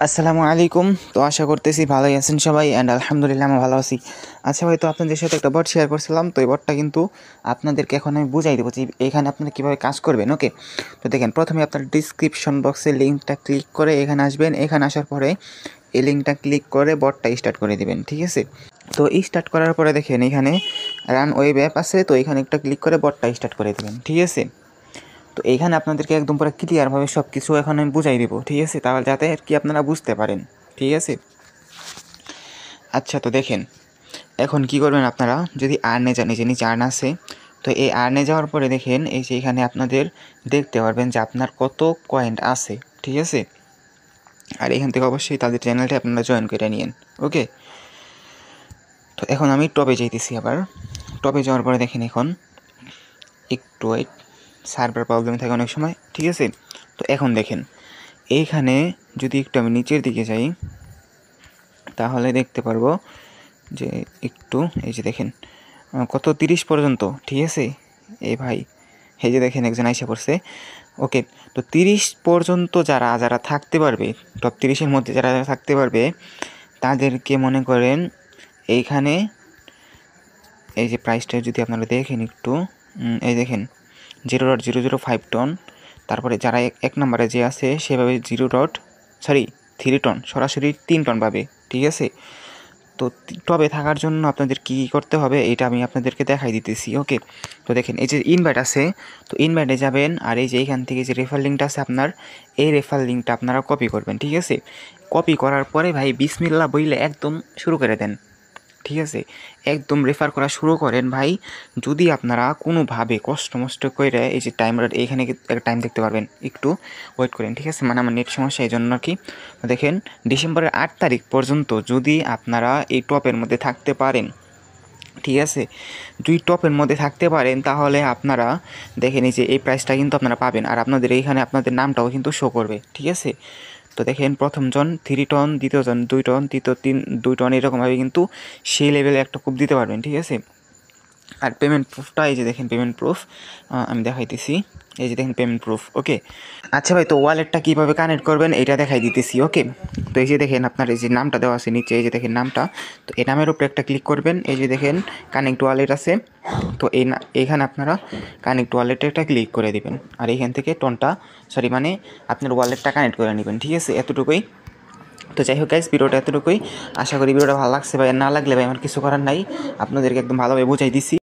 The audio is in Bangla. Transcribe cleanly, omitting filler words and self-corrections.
আসসালামু আলাইকুম। তো আশা করতেছি ভালোই আছেন সবাই অ্যান্ড আলহামদুলিল্লাহ আমি ভালো আছি। আচ্ছা ভাই, তো আপনাদের সাথে একটা বট শেয়ার করছিলাম, তো এই বটটা কিন্তু আপনাদেরকে এখন আমি বুঝাই দেবো যে এখানে আপনারা কীভাবে কাজ করবেন। ওকে, তো দেখেন, প্রথমে আপনার ডিসক্রিপশন বক্সে লিঙ্কটা ক্লিক করে এখানে আসবেন। এখানে আসার পরে এই লিঙ্কটা ক্লিক করে বটটা স্টার্ট করে দেবেন, ঠিক আছে। তো স্টার্ট করার পরে দেখেন এখানে রান ওয়েব অ্যাপ আছে, তো এখানে একটা ক্লিক করে বটটা স্টার্ট করে দেবেন, ঠিক আছে। তো এইখানে আপনাদেরকে একদম পুরো ক্লিয়ারভাবে সব কিছু এখন আমি বুঝাই দেবো, ঠিক আছে, তাহলে যাতে আর কি আপনারা বুঝতে পারেন, ঠিক আছে। আচ্ছা, তো দেখেন এখন কি করবেন আপনারা, যদি আর্নে যান, নিচে নিচে আর্ন আছে, তো এই আর্নে যাওয়ার পরে দেখেন এই যে এখানে আপনাদের দেখতে পারবেন যে আপনার কত কয়েন আছে, ঠিক আছে। আর এখান থেকে অবশ্যই তাদের চ্যানেলটা আপনারা জয়েন করে নিন। ওকে, তো এখন আমি টপে যাইতেছি। আবার টপে যাওয়ার পরে দেখেন এখন একটু ওয়েট, সার্ভার প্রবলেম থাকে অনেক সময়, ঠিক আছে। তো এখন দেখেন এইখানে যদি একটু আমি নিচের দিকে যাই তাহলে দেখতে পারবো যে একটু এই যে দেখেন কত 30 পর্যন্ত, ঠিক আছে। এই ভাই এই যে দেখেন একজন আইসা পড়ছে। ওকে, তো 30 পর্যন্ত যারা যারা থাকতে পারবে, টপ 30-এর মধ্যে যারা যারা থাকতে পারবে তাদেরকে মনে করেন এইখানে এই যে প্রাইসটা যদি আপনারা দেখেন একটু, এই দেখেন 0.005 টন। তারপরে যারা এক নম্বরে যে আছে সেভাবে 3 টন, সরাসরি 3 টন পাবে, ঠিক আছে। তো টবে থাকার জন্য আপনাদের কী করতে হবে এটা আমি আপনাদেরকে দেখাই দিতেছি। ওকে, তো দেখেন এই যে ইনভাইট আছে, তো ইনভাইটে যাবেন, আর এই যে এইখান থেকে যে রেফার লিঙ্কটা আছে আপনার, এই রেফার লিঙ্কটা আপনারা কপি করবেন, ঠিক আছে। কপি করার পরে ভাই বিসমিল্লাহ বইলে একদম শুরু করে দেন, ঠিক আছে। একদম রেফার করা শুরু করেন ভাই। যদি আপনারা কোনোভাবে কষ্ট মষ্ট করে এই যে টাইম, এইখানে একটা টাইম দেখতে পারবেন, একটু ওয়েট করেন, ঠিক আছে। মানে আমার নেট সমস্যা, এই জন্য আর কি। দেখেন ডিসেম্বরের 8 তারিখ পর্যন্ত যদি আপনারা এই টপের মধ্যে থাকতে পারেন, ঠিক আছে, 2 টপের মধ্যে থাকতে পারেন, তাহলে আপনারা দেখেন এই যে এই প্রাইসটা কিন্তু আপনারা পাবেন। আর আপনাদের এইখানে আপনাদের নামটাও কিন্তু শো করবে, ঠিক আছে। তো দেখেন প্রথমজন 3 টন, দ্বিতীয়জন 2 টন, তৃতীয় 2 টন, এরকমভাবে কিন্তু সেই লেভেলে একটা কূপ দিতে পারবেন, ঠিক আছে। আর পেমেন্ট প্রুফটা এই যে দেখেন, পেমেন্ট প্রুফ আমি দেখাইতেছি, এই যে দেখেন পেমেন্ট প্রুফ। ওকে, আচ্ছা ভাই, তো ওয়ালেটটা কীভাবে কানেক্ট করবেন এটা দেখাই দিতেছি। ওকে, তো এই যে দেখেন আপনার এই যে নামটা দেওয়া আছে নিচে, এই যে দেখেন নামটা, তো এই নামের উপরে একটা ক্লিক করবেন। এই যে দেখেন কানেক্ট ওয়ালেট আছে, তো এইখানে আপনারা কানেক্ট ওয়ালেটে একটা ক্লিক করে দিবেন, আর এইখান থেকে টনটা মানে আপনার ওয়ালেটটা কানেক্ট করে নেবেন, ঠিক আছে। এতটুকুই। তো যাই হোক গাইস, ভিডিওটা এতটুকুই। আশা করি ভিডিওটা ভালো লাগছে ভাই, না লাগলে ভাই আমার কিছু করার নাই, আপনাদেরকে একদম ভালোভাবে বুঝাই দিছি।